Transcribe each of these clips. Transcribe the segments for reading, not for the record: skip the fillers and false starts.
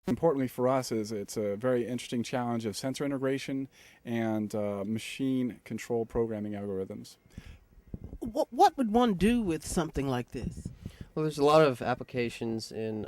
Importantly for us is it's a very interesting challenge of sensor integration and machine control programming algorithms. What would one do with something like this? Well, there's a lot of applications in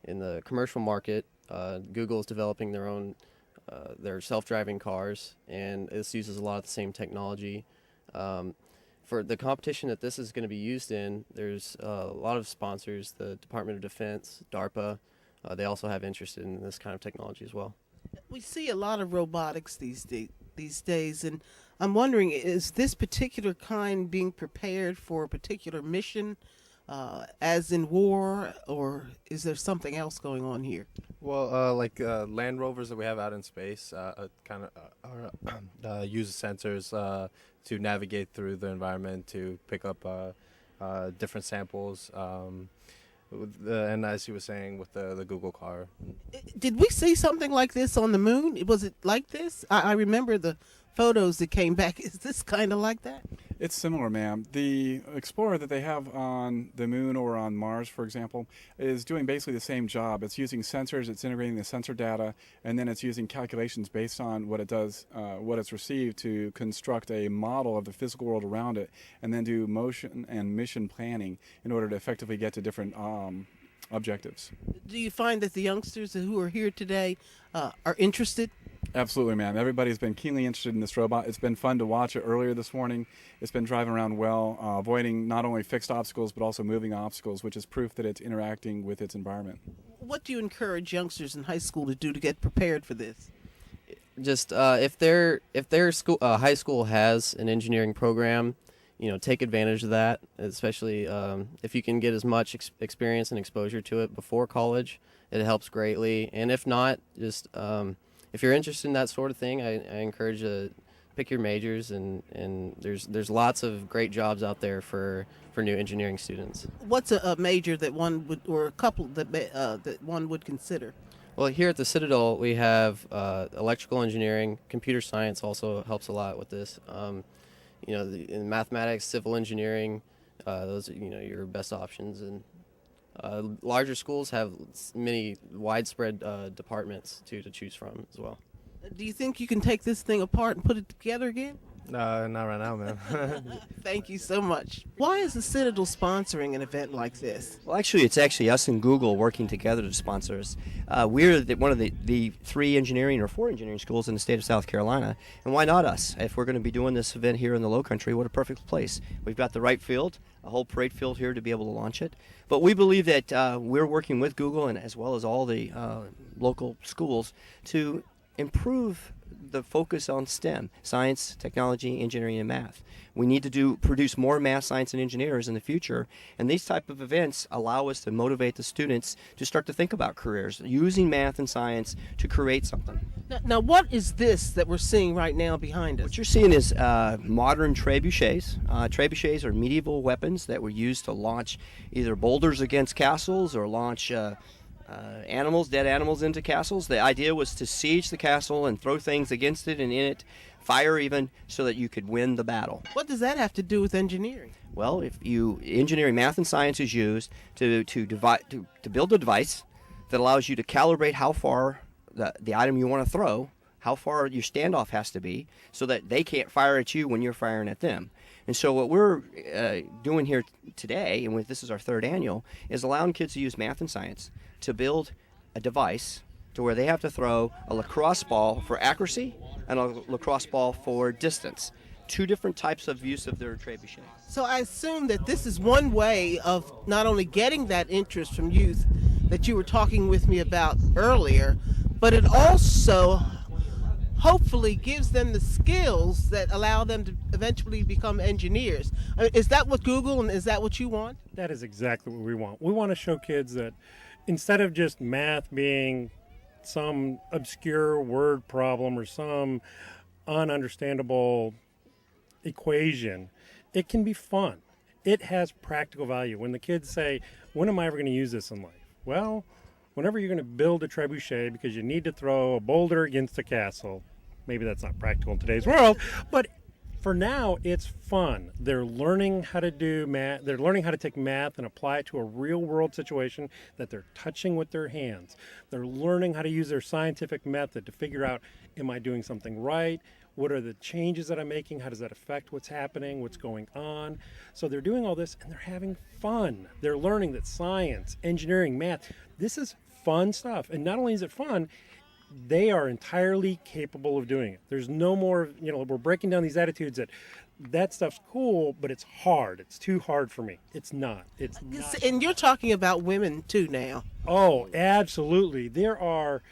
the commercial market. Google is developing their self-driving cars, and this uses a lot of the same technology. For the competition that this is going to be used in, there's a lot of sponsors, the Department of Defense, DARPA. They also have interest in this kind of technology as well. We see a lot of robotics these days, and I'm wondering, is this particular kind being prepared for a particular mission, as in war, or is there something else going on here? Well, like land rovers that we have out in space, use sensors to navigate through the environment to pick up different samples. And as you were saying with the Google car. Did we see something like this on the moon? Was it like this? I remember the photos that came back. Is this kind of like that? It's similar, ma'am. The Explorer that they have on the moon or on Mars, for example, is doing basically the same job. It's using sensors, it's integrating the sensor data, and then it's using calculations based on what it does, what it's received to construct a model of the physical world around it, and then do motion and mission planning in order to effectively get to different objectives. Do you find that the youngsters who are here today are interested? Absolutely, ma'am. Everybody's been keenly interested in this robot. It's been fun to watch it earlier this morning. It's been driving around well, avoiding not only fixed obstacles but also moving obstacles, which is proof that it's interacting with its environment. What do you encourage youngsters in high school to do to get prepared for this? Just if their high school has an engineering program, take advantage of that, especially if you can get as much experience and exposure to it before college. It helps greatly. And if not, just if you're interested in that sort of thing, I encourage you to pick your majors, and there's lots of great jobs out there for new engineering students. What's a major that one would, or a couple that one would consider? Well, here at the Citadel, we have electrical engineering, computer science also helps a lot with this. In mathematics, civil engineering, those are, your best options. And larger schools have many widespread departments to choose from as well. Do you think you can take this thing apart and put it together again? Not right now, man. Thank you so much. Why is the Citadel sponsoring an event like this? Well, actually, it's actually us and Google working together to sponsor us. We're one of the 3 engineering or 4 engineering schools in the state of South Carolina, and why not us? If we're going to be doing this event here in the Low Country, what a perfect place. We've got the right field, a whole parade field here to be able to launch it. But we believe that we're working with Google and as well as all the local schools to improve the focus on STEM, science, technology, engineering, and math. We need to produce more math, science, and engineers in the future, and these type of events allow us to motivate the students to start to think about careers, using math and science to create something. Now what is this that we're seeing right now behind us? What you're seeing is modern trebuchets. Trebuchets are medieval weapons that were used to launch either boulders against castles or launch dead animals into castles. The idea was to siege the castle and throw things against it and in it, fire even, so that you could win the battle. What does that have to do with engineering? Well, engineering, math and science is used to build a device that allows you to calibrate how far the item you want to throw, how far your standoff has to be, so that they can't fire at you when you're firing at them. And so what we're doing here today, and this is our 3rd annual, is allowing kids to use math and science to build a device to where they have to throw a lacrosse ball for accuracy and a lacrosse ball for distance. 2 different types of use of their trebuchet. So I assume that this is one way of not only getting that interest from youth that you were talking with me about earlier, but it also hopefully gives them the skills that allow them to eventually become engineers. Is that what Google, and is that what you want? That is exactly what we want. We want to show kids that instead of just math being some obscure word problem or some ununderstandable equation, it can be fun. It has practical value. When the kids say, when am I ever going to use this in life? Well, whenever you're going to build a trebuchet because you need to throw a boulder against a castle, maybe that's not practical in today's world, but For now, it's fun. They're learning how to do math. They're learning how to take math and apply it to a real world situation that they're touching with their hands. They're learning how to use their scientific method to figure out, am I doing something right? What are the changes that I'm making? How does that affect what's happening, what's going on? So they're doing all this and they're having fun. They're learning that science, engineering, math, this is fun stuff. And not only is it fun, they are entirely capable of doing it. There's no more, we're breaking down these attitudes that stuff's cool, but it's hard. It's too hard for me. It's not. It's not. And you're talking about women too now. Oh, absolutely. There are,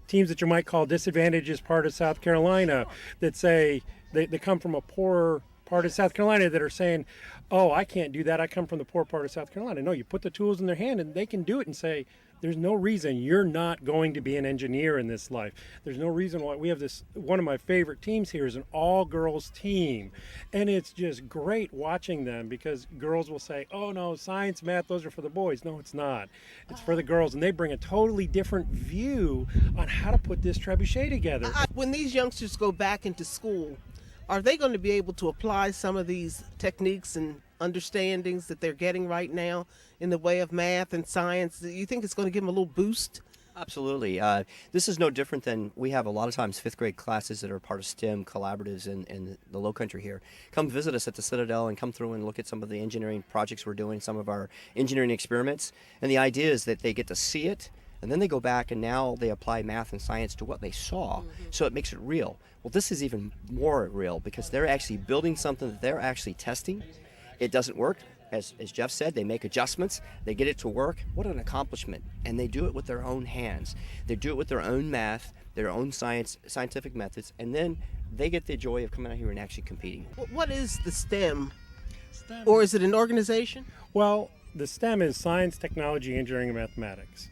teams that you might call disadvantaged part of South Carolina that say they come from a poor part of South Carolina that are saying, oh, I can't do that. I come from the poor part of South Carolina. No, you put the tools in their hand and they can do it and say, there's no reason you're not going to be an engineer in this life. There's no reason why. We have this, one of my favorite teams here is an all-girls team. And it's just great watching them because girls will say, oh no, science, math, those are for the boys. No, it's not. It's for the girls. And they bring a totally different view on how to put this trebuchet together. When these youngsters go back into school, are they going to be able to apply some of these techniques and understandings that they're getting right now in the way of math and science? Do you think it's going to give them a little boost? Absolutely. This is no different than we have a lot of times fifth grade classes that are part of STEM collaboratives in the Low Country here. Come visit us at the Citadel and come through and look at some of the engineering projects we're doing, some of our engineering experiments. And the idea is that they get to see it, and then they go back and now they apply math and science to what they saw, so it makes it real. Well, this is even more real because they're actually building something that they're actually testing. It doesn't work. As Jeff said, they make adjustments, they get it to work. What an accomplishment. And they do it with their own hands. They do it with their own math, their own scientific methods, and then they get the joy of coming out here and actually competing. What is the STEM? Or is it an organization? Well, the STEM is science, technology, engineering, and mathematics.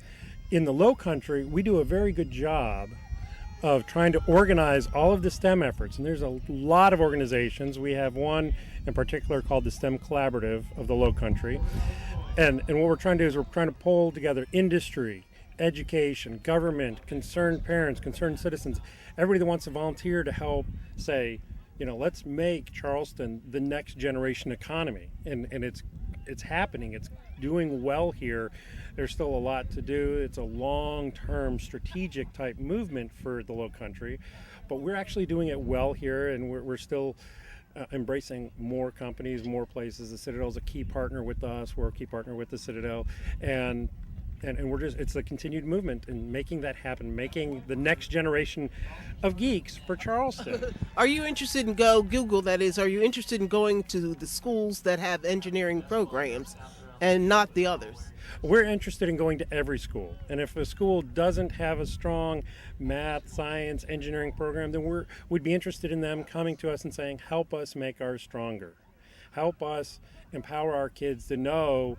In the Low Country, we do a very good job of trying to organize all of the STEM efforts. And there's a lot of organizations. We have one in particular called the STEM Collaborative of the Low Country. And what we're trying to do is we're trying to pull together industry, education, government, concerned parents, concerned citizens, everybody that wants to volunteer to help say, let's make Charleston the next generation economy. And it's happening. It's doing well here. There's still a lot to do. It's a long-term strategic type movement for the Low Country, but we're actually doing it well here, and we're still embracing more companies, more places. The Citadel's a key partner with us. We're a key partner with the Citadel, and we're it's a continued movement in making that happen, making the next generation of geeks for Charleston. Are you interested in Google that is, are you interested in going to the schools that have engineering programs and not the others? We're interested in going to every school, and if a school doesn't have a strong math, science, engineering program, then we'd be interested in them coming to us and saying, help us make ours stronger. Help us empower our kids to know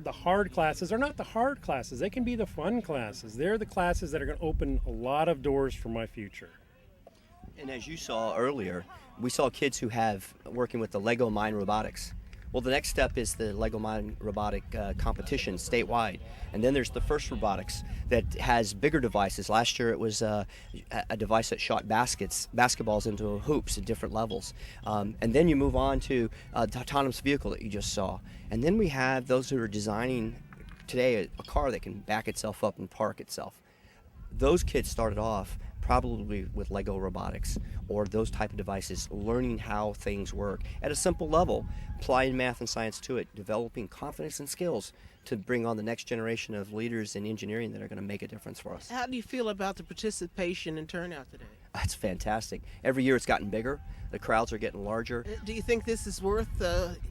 the hard classes are not the hard classes. They can be the fun classes. They're the classes that are going to open a lot of doors for my future. And as you saw earlier, we saw kids who have working with the Lego Mine Robotics. Well, the next step is the Lego Mine Robotic competition statewide. And then there's the FIRST Robotics that has bigger devices. Last year it was a device that shot basketballs into hoops at different levels. And then you move on to the autonomous vehicle that you just saw. And then we have those who are designing today a car that can back itself up and park itself. Those kids started off probably with Lego robotics or those type of devices, learning how things work at a simple level, applying math and science to it, developing confidence and skills to bring on the next generation of leaders in engineering that are going to make a difference for us. How do you feel about the participation and turnout today? That's fantastic. Every year it's gotten bigger. The crowds are getting larger. Do you think this is worth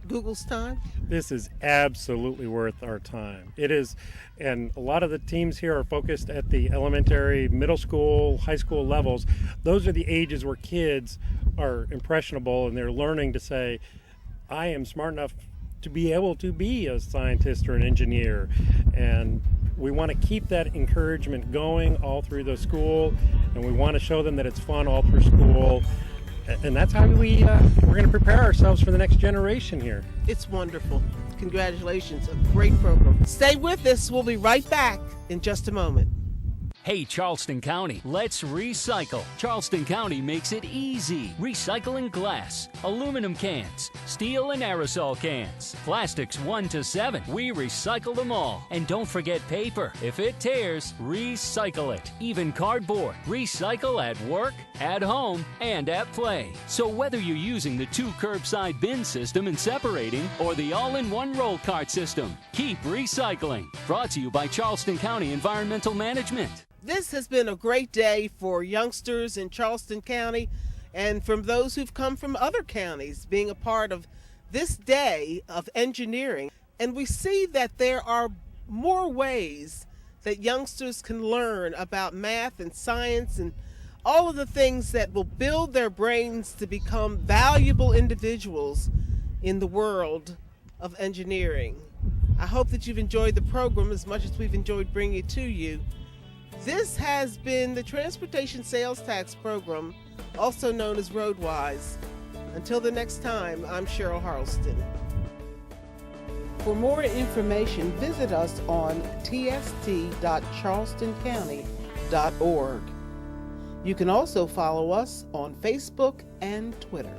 Google's time? This is absolutely worth our time. It is, and a lot of the teams here are focused at the elementary, middle school, high school levels. Those are the ages where kids are impressionable and they're learning to say, I am smart enough to be able to be a scientist or an engineer. And we want to keep that encouragement going all through the school, and we want to show them that it's fun all through school. And that's how we're going to prepare ourselves for the next generation here. It's wonderful. Congratulations. A great program. Stay with us. We'll be right back in just a moment. Hey, Charleston County, let's recycle. Charleston County makes it easy. Recycling glass, aluminum cans, steel and aerosol cans, plastics 1 to 7. We recycle them all. And don't forget paper. If it tears, recycle it. Even cardboard. Recycle at work, at home, and at play. So whether you're using the 2 curbside bin system and separating or the all-in-one roll cart system, keep recycling. Brought to you by Charleston County Environmental Management. This has been a great day for youngsters in Charleston County and from those who've come from other counties being a part of this day of engineering. And we see that there are more ways that youngsters can learn about math and science and all of the things that will build their brains to become valuable individuals in the world of engineering. I hope that you've enjoyed the program as much as we've enjoyed bringing it to you. This has been the Transportation Sales Tax Program, also known as Roadwise. Until the next time, I'm Cheryl Harleston. For more information, visit us on tst.charlestoncounty.org. You can also follow us on Facebook and Twitter.